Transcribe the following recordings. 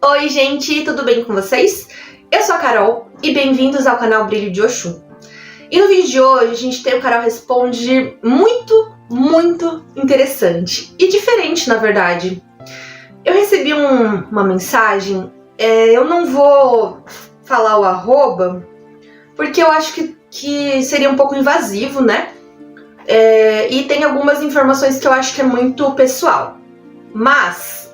Oi gente, tudo bem com vocês? Eu sou a Carol e bem-vindos ao canal Brilho de Oxum. E no vídeo de hoje a gente tem o Carol Responde muito interessante e diferente, na verdade. Eu recebi uma mensagem, eu não vou falar o arroba, porque eu acho que seria um pouco invasivo, né? E tem algumas informações que eu acho que é muito pessoal. Mas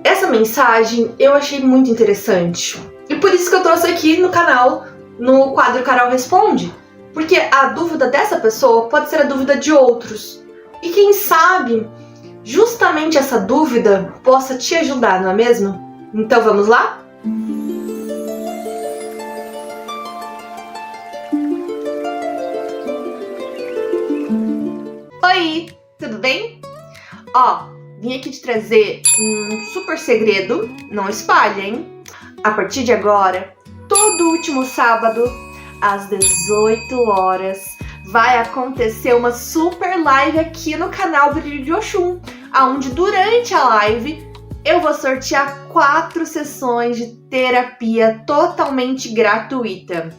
essa mensagem eu achei muito interessante. E por isso que eu trouxe aqui no canal, no quadro Carol Responde. Porque a dúvida dessa pessoa pode ser a dúvida de outros. E quem sabe, justamente essa dúvida possa te ajudar, não é mesmo? Então vamos lá? Oi, tudo bem? Vim aqui te trazer um super segredo, não espalha, hein? A partir de agora, todo último sábado, às 18 horas, vai acontecer uma super live aqui no canal Brilho de Oxum, onde durante a live eu vou sortear 4 sessões de terapia totalmente gratuita.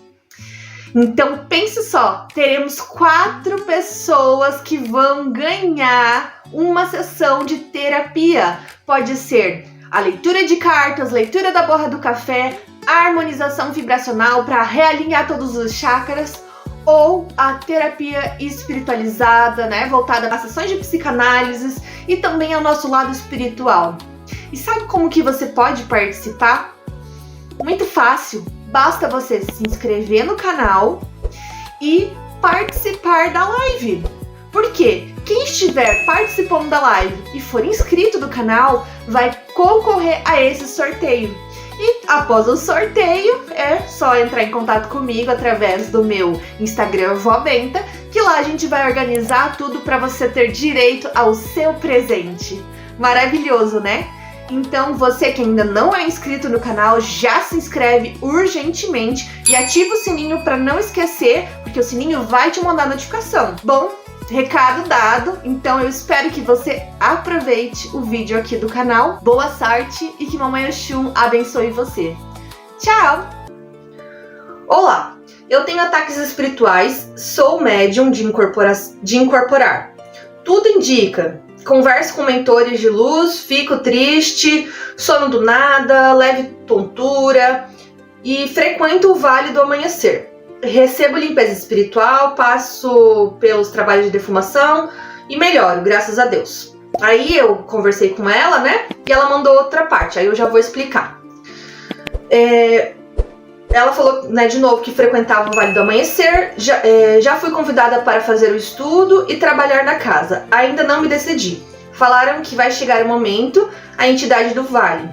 Então pense só, teremos 4 pessoas que vão ganhar uma sessão de terapia. Pode ser a leitura de cartas, leitura da borra do café, a harmonização vibracional para realinhar todos os chakras, ou a terapia espiritualizada, né, voltada às sessões de psicanálise e também ao nosso lado espiritual. E sabe como que você pode participar? Muito fácil. Basta você se inscrever no canal e participar da live. Por quê? Quem estiver participando da live e for inscrito do canal vai concorrer a esse sorteio. E após o sorteio é só entrar em contato comigo através do meu Instagram Vó Benta, que lá a gente vai organizar tudo para você ter direito ao seu presente. Maravilhoso, né? Então, você que ainda não é inscrito no canal, já se inscreve urgentemente e ativa o sininho para não esquecer, porque o sininho vai te mandar notificação. Bom, recado dado, então eu espero que você aproveite o vídeo aqui do canal. Boa sorte e que Mamãe Oxum abençoe você. Tchau! Olá, eu tenho ataques espirituais, sou médium de incorporar. Tudo indica. Converso com mentores de luz, fico triste, sono do nada, leve tontura e frequento o Vale do Amanhecer. Recebo limpeza espiritual, passo pelos trabalhos de defumação e melhoro, graças a Deus. Aí eu conversei com ela, né? E ela mandou outra parte, aí eu já vou explicar. Ela falou, né, de novo, que frequentava o Vale do Amanhecer, já fui convidada para fazer o estudo e trabalhar na casa. Ainda não me decidi. Falaram que vai chegar o momento, a entidade do Vale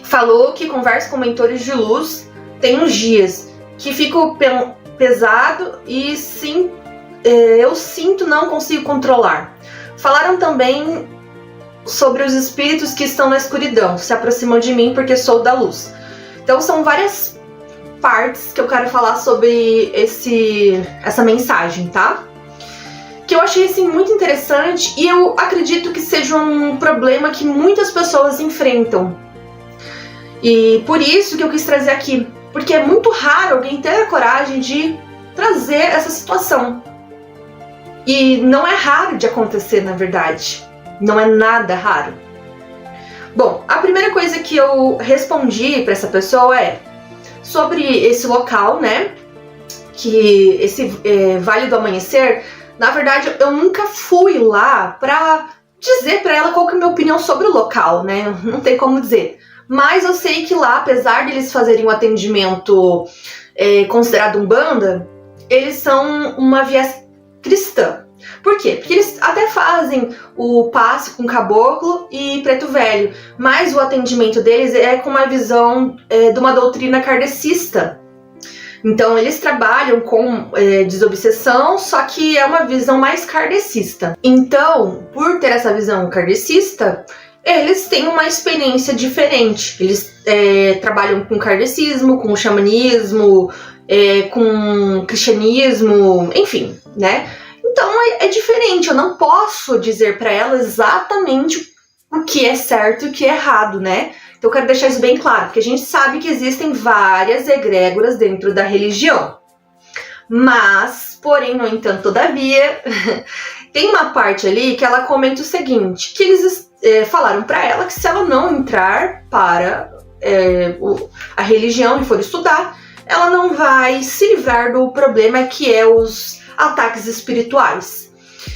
falou que conversa com mentores de luz, tem uns dias que fico pesado e sim, eu sinto, não consigo controlar. Falaram também sobre os espíritos que estão na escuridão, se aproximam de mim porque sou da luz. Então são várias partes que eu quero falar sobre essa mensagem, tá? Que eu achei assim muito interessante e eu acredito que seja um problema que muitas pessoas enfrentam. E por isso que eu quis trazer aqui, porque é muito raro alguém ter a coragem de trazer essa situação. E não é raro de acontecer, na verdade. Não é nada raro. Bom, a primeira coisa que eu respondi para essa pessoa é sobre esse local, né? Que esse Vale do Amanhecer, na verdade, eu nunca fui lá pra dizer pra ela qual que é a minha opinião sobre o local, né? Não tem como dizer. Mas eu sei que lá, apesar de eles fazerem um atendimento considerado umbanda, eles são uma viés cristã. Por quê? Porque eles até fazem o passe com caboclo e preto velho, mas o atendimento deles é com uma visão de uma doutrina kardecista. Então eles trabalham com desobsessão, só que é uma visão mais kardecista. Então, por ter essa visão kardecista, eles têm uma experiência diferente. Eles trabalham com kardecismo, com xamanismo, com cristianismo, enfim, né? Então é diferente, eu não posso dizer para ela exatamente o que é certo e o que é errado, né? Então eu quero deixar isso bem claro, porque a gente sabe que existem várias egrégoras dentro da religião. Mas, porém, no entanto, todavia, tem uma parte ali que ela comenta o seguinte, que eles falaram para ela que se ela não entrar para a religião e for estudar, ela não vai se livrar do problema que é os ataques espirituais.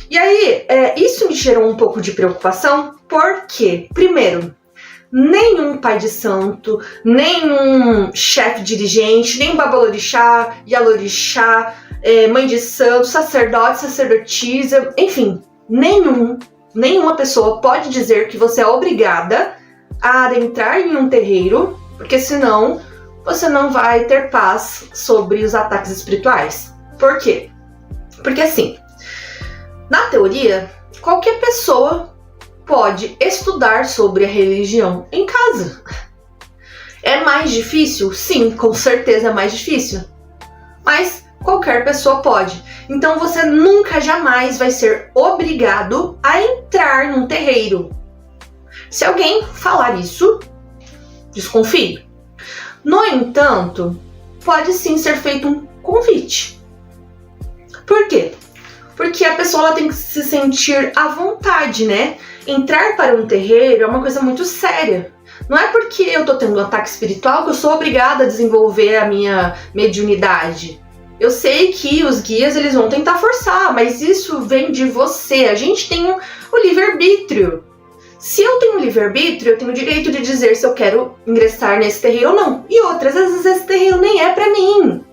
E aí, isso me gerou um pouco de preocupação, porque, primeiro, nenhum pai de santo, nenhum chefe dirigente, nem babalorixá, yalorixá, mãe de santo, sacerdote, sacerdotisa, enfim, nenhuma pessoa pode dizer que você é obrigada a adentrar em um terreiro, porque senão você não vai ter paz sobre os ataques espirituais. Por quê? Porque assim, na teoria, qualquer pessoa pode estudar sobre a religião em casa. É mais difícil? Sim, com certeza é mais difícil. Mas qualquer pessoa pode. Então você nunca, jamais vai ser obrigado a entrar num terreiro. Se alguém falar isso, desconfie. No entanto, pode sim ser feito um convite. Por quê? Porque a pessoa ela tem que se sentir à vontade, né? Entrar para um terreiro é uma coisa muito séria. Não é porque eu tô tendo um ataque espiritual que eu sou obrigada a desenvolver a minha mediunidade. Eu sei que os guias eles vão tentar forçar, mas isso vem de você. A gente tem o livre-arbítrio. Se eu tenho livre-arbítrio, eu tenho o direito de dizer se eu quero ingressar nesse terreiro ou não. E outras vezes esse terreiro nem é pra mim.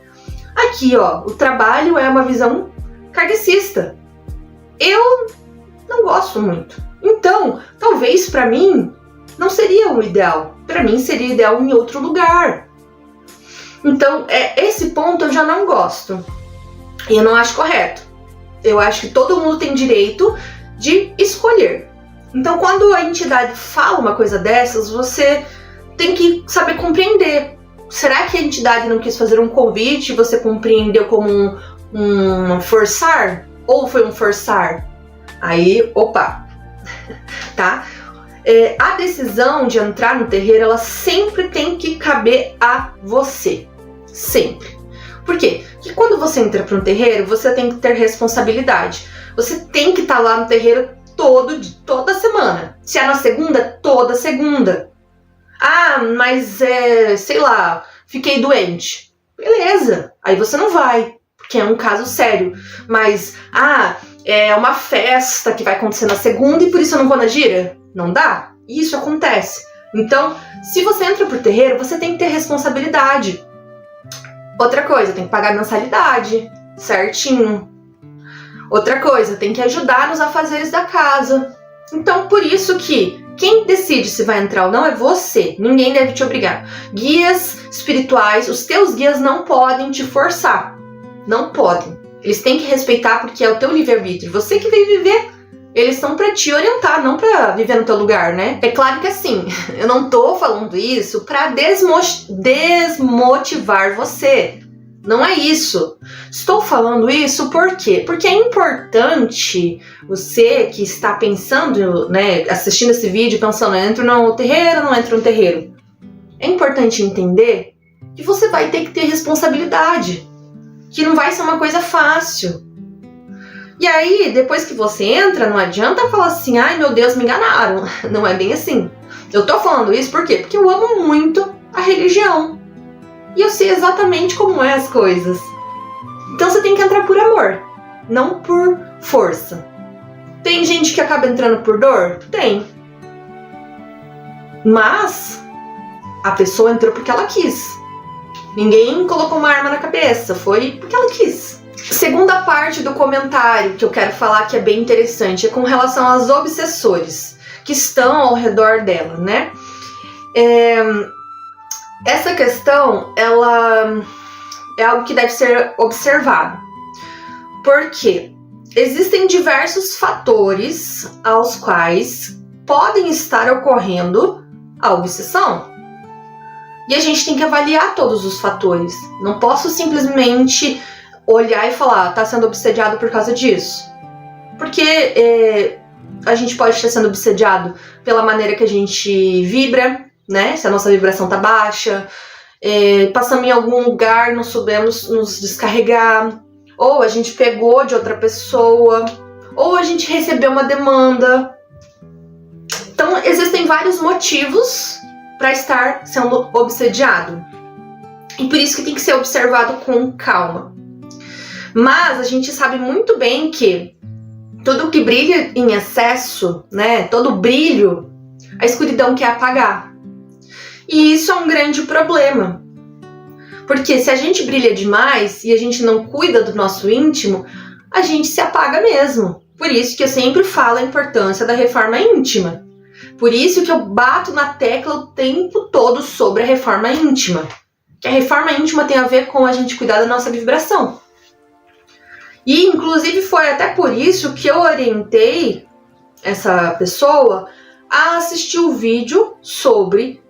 Aqui, ó, o trabalho é uma visão kardecista. Eu não gosto muito. Então, talvez pra mim não seria o ideal. Pra mim seria ideal em outro lugar. Então, esse ponto eu já não gosto. E eu não acho correto. Eu acho que todo mundo tem direito de escolher. Então, quando a entidade fala uma coisa dessas, você tem que saber compreender. Será que a entidade não quis fazer um convite e você compreendeu como um forçar? Ou foi um forçar? Aí, opa, tá? A decisão de entrar no terreiro, ela sempre tem que caber a você. Sempre. Por quê? Porque quando você entra para um terreiro, você tem que ter responsabilidade. Você tem que estar lá no terreiro toda semana. Se é na segunda, toda segunda. Ah, mas sei lá, fiquei doente. Beleza, aí você não vai, porque é um caso sério. Mas, é uma festa que vai acontecer na segunda e por isso eu não vou na gira? Não dá? Isso acontece. Então, se você entra pro terreiro, você tem que ter responsabilidade. Outra coisa, tem que pagar mensalidade, certinho. Outra coisa, tem que ajudar nos afazeres da casa. Então, por isso que quem decide se vai entrar ou não é você. Ninguém deve te obrigar. Guias espirituais, os teus guias não podem te forçar. Não podem. Eles têm que respeitar porque é o teu livre-arbítrio. Você que veio viver. Eles estão pra te orientar, não pra viver no teu lugar, né? É claro que assim, eu não tô falando isso pra desmotivar você. Não é isso. Estou falando isso por quê? Porque é importante você que está pensando, né, assistindo esse vídeo, pensando, entro no terreiro, não entro no terreiro. É importante entender que você vai ter que ter responsabilidade. Que não vai ser uma coisa fácil. E aí, depois que você entra, não adianta falar assim, ai meu Deus, me enganaram. Não é bem assim. Eu tô falando isso por quê? Porque eu amo muito a religião. E eu sei exatamente como é as coisas. Então você tem que entrar por amor, não por força. Tem gente que acaba entrando por dor? Tem. Mas a pessoa entrou porque ela quis. Ninguém colocou uma arma na cabeça, foi porque ela quis. Segunda parte do comentário que eu quero falar que é bem interessante é com relação aos obsessores que estão ao redor dela, né? Essa questão, ela é algo que deve ser observado. Porque existem diversos fatores aos quais podem estar ocorrendo a obsessão. E a gente tem que avaliar todos os fatores. Não posso simplesmente olhar e falar, tá sendo obsediado por causa disso. Porque a gente pode estar sendo obsediado pela maneira que a gente vibra, né? Se a nossa vibração tá baixa, passamos em algum lugar, não soubemos nos descarregar, ou a gente pegou de outra pessoa, ou a gente recebeu uma demanda. Então, existem vários motivos para estar sendo obsediado. E por isso que tem que ser observado com calma. Mas a gente sabe muito bem que tudo que brilha em excesso, né, todo brilho, a escuridão quer apagar. E isso é um grande problema. Porque se a gente brilha demais e a gente não cuida do nosso íntimo, a gente se apaga mesmo. Por isso que eu sempre falo a importância da reforma íntima. Por isso que eu bato na tecla o tempo todo sobre a reforma íntima. Que a reforma íntima tem a ver com a gente cuidar da nossa vibração. E, inclusive, foi até por isso que eu orientei essa pessoa a assistir o vídeo sobre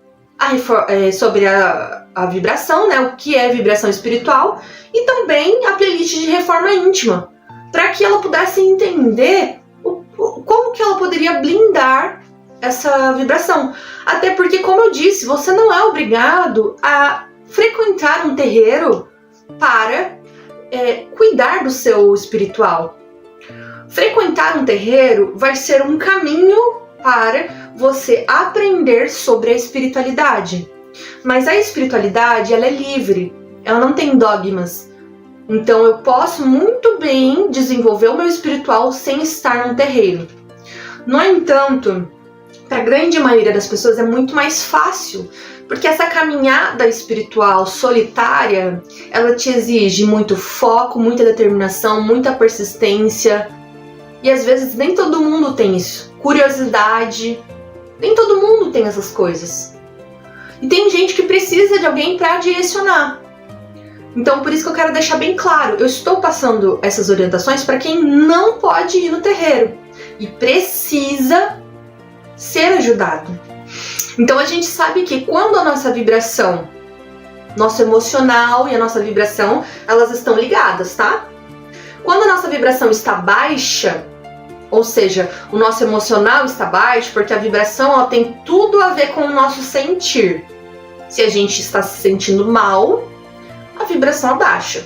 a vibração, né? O que é vibração espiritual, e também a playlist de reforma íntima, para que ela pudesse entender como que ela poderia blindar essa vibração. Até porque, como eu disse, você não é obrigado a frequentar um terreiro para cuidar do seu espiritual. Frequentar um terreiro vai ser um caminho para você aprender sobre a espiritualidade. Mas a espiritualidade, ela é livre, ela não tem dogmas. Então eu posso muito bem desenvolver o meu espiritual sem estar num terreiro. No entanto, para a grande maioria das pessoas é muito mais fácil, porque essa caminhada espiritual solitária, ela te exige muito foco, muita determinação, muita persistência. E às vezes nem todo mundo tem isso. Curiosidade, nem todo mundo tem essas coisas. E tem gente que precisa de alguém para direcionar. Então por isso que eu quero deixar bem claro, eu estou passando essas orientações para quem não pode ir no terreiro e precisa ser ajudado. Então a gente sabe que quando a nossa vibração, nosso emocional e a nossa vibração, elas estão ligadas, tá? Quando a nossa vibração está baixa, ou seja, o nosso emocional está baixo, porque a vibração ela tem tudo a ver com o nosso sentir. Se a gente está se sentindo mal, a vibração abaixa.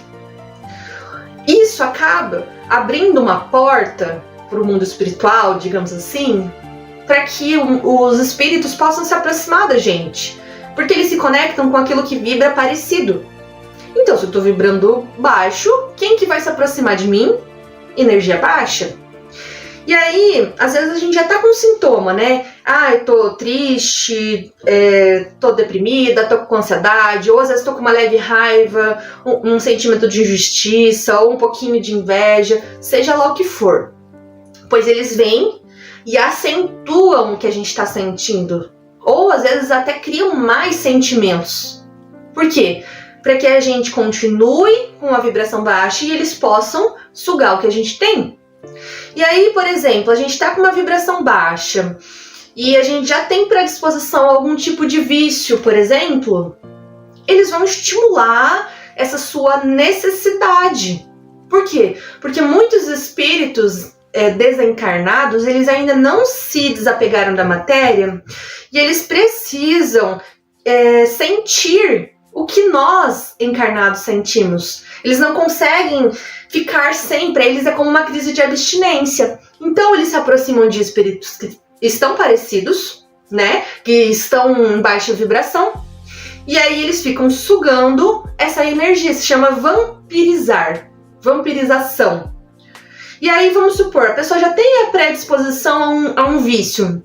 Isso acaba abrindo uma porta para o mundo espiritual, digamos assim, para que os espíritos possam se aproximar da gente, porque eles se conectam com aquilo que vibra parecido. Então, se eu estou vibrando baixo, quem que vai se aproximar de mim? Energia baixa. E aí, às vezes a gente já tá com sintoma, né? Ah, eu tô triste, tô deprimida, tô com ansiedade, ou às vezes tô com uma leve raiva, um sentimento de injustiça, ou um pouquinho de inveja, seja lá o que for. Pois eles vêm e acentuam o que a gente está sentindo. Ou às vezes até criam mais sentimentos. Por quê? Para que a gente continue com a vibração baixa e eles possam sugar o que a gente tem. E aí, por exemplo, a gente está com uma vibração baixa e a gente já tem predisposição a algum tipo de vício, por exemplo, eles vão estimular essa sua necessidade. Por quê? Porque muitos espíritos desencarnados, eles ainda não se desapegaram da matéria e eles precisam sentir o que nós encarnados sentimos. Eles não conseguem ficar sempre, eles é como uma crise de abstinência. Então eles se aproximam de espíritos que estão parecidos, né, que estão em baixa vibração, e aí eles ficam sugando essa energia, se chama vampirizar, vampirização. E aí vamos supor, a pessoa já tem a predisposição a um vício,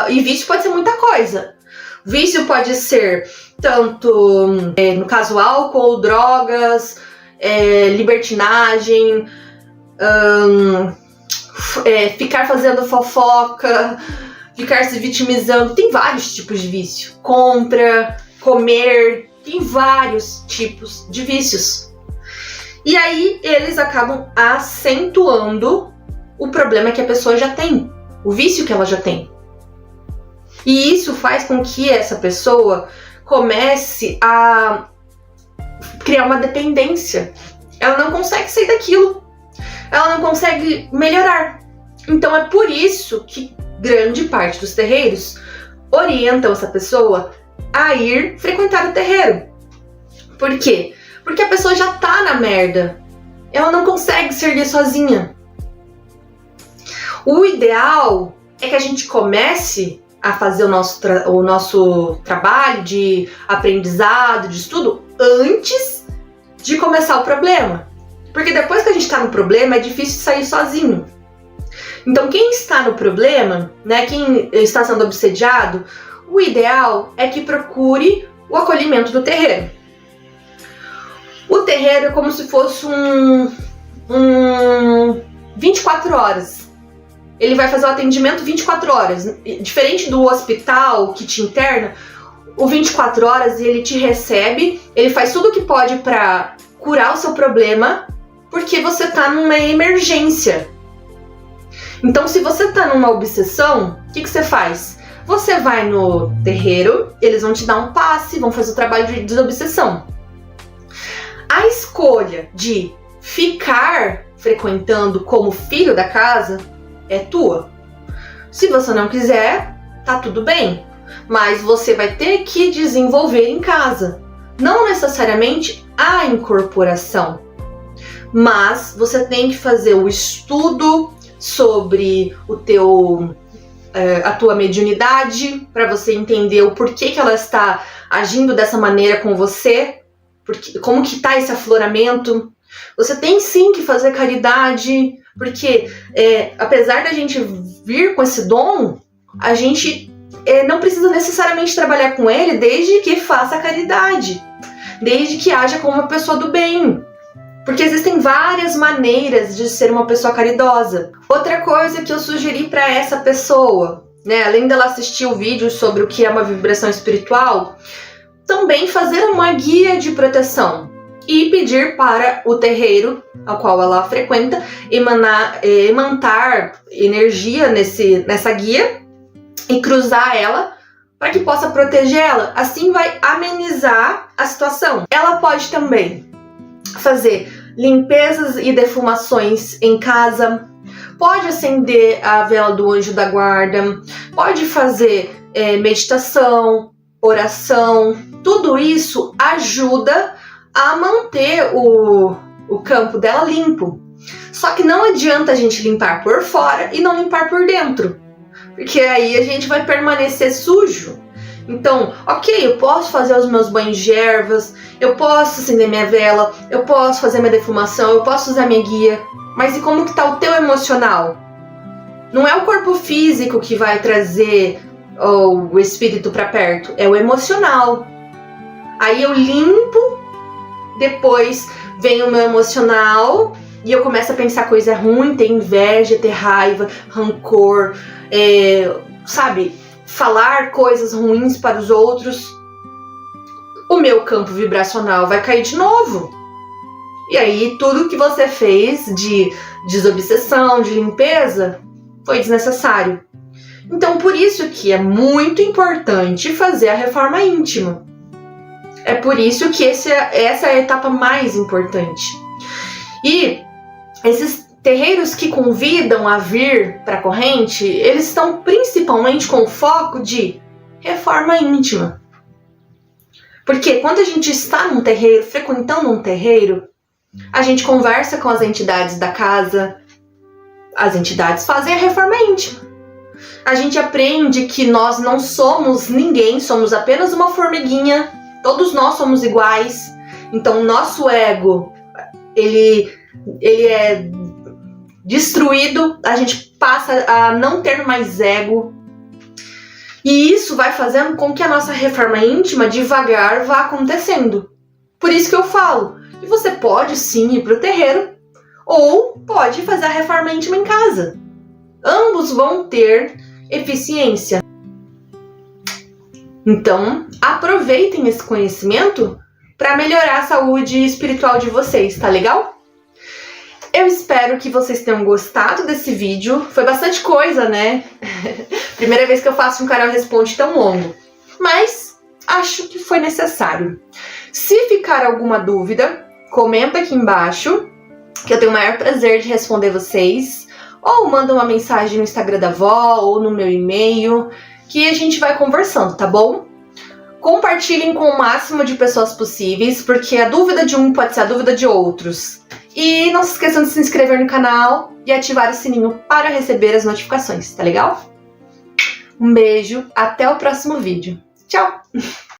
e vício pode ser muita coisa. Vício pode ser tanto, no caso, álcool, drogas, libertinagem, ficar fazendo fofoca, ficar se vitimizando. Tem vários tipos de vício. Compra, comer, tem vários tipos de vícios. E aí eles acabam acentuando o problema que a pessoa já tem, o vício que ela já tem. E isso faz com que essa pessoa comece a criar uma dependência. Ela não consegue sair daquilo. Ela não consegue melhorar. Então é por isso que grande parte dos terreiros orientam essa pessoa a ir frequentar o terreiro. Por quê? Porque a pessoa já tá na merda. Ela não consegue se erguer sozinha. O ideal é que a gente comece a fazer o nosso trabalho de aprendizado, de estudo, antes de começar o problema. Porque depois que a gente está no problema, é difícil sair sozinho. Então, quem está no problema, né, quem está sendo obsediado, o ideal é que procure o acolhimento do terreiro. O terreiro é como se fosse um 24 horas. Ele vai fazer o atendimento 24 horas. Diferente do hospital que te interna, o 24 horas ele te recebe, ele faz tudo o que pode para curar o seu problema, porque você tá numa emergência. Então, se você tá numa obsessão, o que você faz? Você vai no terreiro, eles vão te dar um passe, vão fazer o trabalho de desobsessão. A escolha de ficar frequentando como filho da casa é tua. Se você não quiser, tá tudo bem. Mas você vai ter que desenvolver em casa. Não necessariamente a incorporação. Mas você tem que fazer o estudo sobre a tua mediunidade, para você entender o porquê que ela está agindo dessa maneira com você, como que tá esse afloramento. Você tem sim que fazer caridade, porque apesar da gente vir com esse dom, a gente não precisa necessariamente trabalhar com ele desde que faça caridade, desde que haja como uma pessoa do bem. Porque existem várias maneiras de ser uma pessoa caridosa. Outra coisa que eu sugeri para essa pessoa, né, além dela assistir o vídeo sobre o que é uma vibração espiritual, também fazer uma guia de proteção e pedir para o terreiro ao qual ela frequenta emantar energia nessa guia e cruzar ela para que possa proteger ela. Assim vai amenizar a situação. Ela pode também fazer limpezas e defumações em casa, pode acender a vela do anjo da guarda, pode fazer meditação, oração. Tudo isso ajuda a manter o campo dela limpo. Só que não adianta a gente limpar por fora e não limpar por dentro, porque aí a gente vai permanecer sujo. Então, ok, eu posso fazer os meus banhos de ervas, eu posso acender minha vela, eu posso fazer minha defumação, eu posso usar minha guia, mas e como que tá o teu emocional? Não é o corpo físico que vai trazer o espírito para perto, é o emocional. Aí eu limpo, depois vem o meu emocional e eu começo a pensar coisa ruim, ter inveja, ter raiva, rancor, sabe? Falar coisas ruins para os outros. O meu campo vibracional vai cair de novo. E aí tudo que você fez de desobsessão, de limpeza, foi desnecessário. Então por isso que é muito importante fazer a reforma íntima. É por isso que essa é a etapa mais importante. E esses terreiros que convidam a vir para a corrente, eles estão principalmente com o foco de reforma íntima. Porque quando a gente está num terreiro, frequentando um terreiro, a gente conversa com as entidades da casa, as entidades fazem a reforma íntima. A gente aprende que nós não somos ninguém, somos apenas uma formiguinha, todos nós somos iguais. Então o nosso ego, ele é destruído, a gente passa a não ter mais ego. E isso vai fazendo com que a nossa reforma íntima devagar vá acontecendo. Por isso que eu falo que você pode sim ir para o terreiro ou pode fazer a reforma íntima em casa. Ambos vão ter eficiência. Então, aproveitem esse conhecimento para melhorar a saúde espiritual de vocês, tá legal? Eu espero que vocês tenham gostado desse vídeo. Foi bastante coisa, né? Primeira vez que eu faço um Carol Responde tão longo. Mas acho que foi necessário. Se ficar alguma dúvida, comenta aqui embaixo, que eu tenho o maior prazer de responder vocês. Ou manda uma mensagem no Instagram da avó, ou no meu e-mail. que a gente vai conversando, tá bom? Compartilhem com o máximo de pessoas possíveis, porque a dúvida de um pode ser a dúvida de outros. E não se esqueçam de se inscrever no canal e ativar o sininho para receber as notificações, tá legal? Um beijo, até o próximo vídeo. Tchau!